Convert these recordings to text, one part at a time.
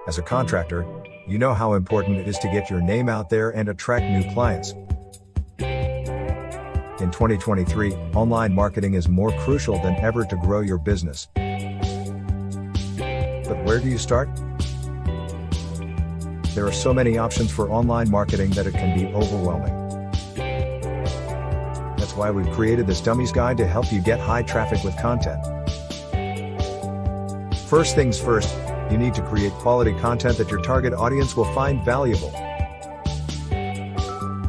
As a contractor, you know how important it is to get your name out there and attract new clients. In 2023, online marketing is more crucial than ever to grow your business. But where do you start? There are so many options for online marketing that it can be overwhelming. That's why we've created this Dummies Guide to help you get high traffic with content. First things first, you need to create quality content that your target audience will find valuable.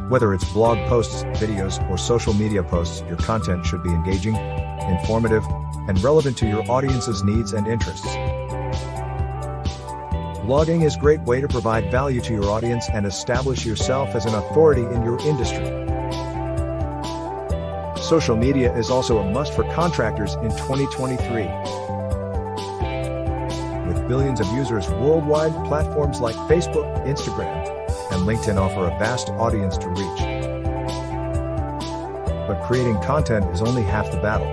Whether it's blog posts, videos, or social media posts, your content should be engaging, informative, and relevant to your audience's needs and interests. Blogging is a great way to provide value to your audience and establish yourself as an authority in your industry. Social media is also a must for contractors in 2023. With billions of users worldwide, platforms like Facebook, Instagram, and LinkedIn offer a vast audience to reach. But creating content is only half the battle.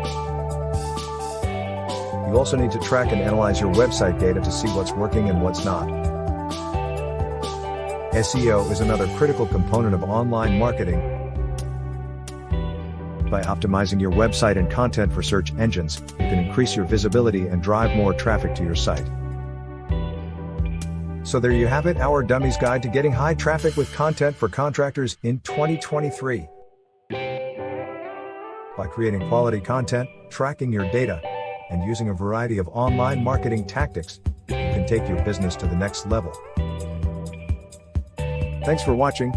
You also need to track and analyze your website data to see what's working and what's not. SEO is another critical component of online marketing. By optimizing your website and content for search engines, you can increase your visibility and drive more traffic to your site. So there you have it, our Dummies Guide to getting high traffic with content for contractors in 2023. By creating quality content, tracking your data, and using a variety of online marketing tactics, you can take your business to the next level. Thanks for watching.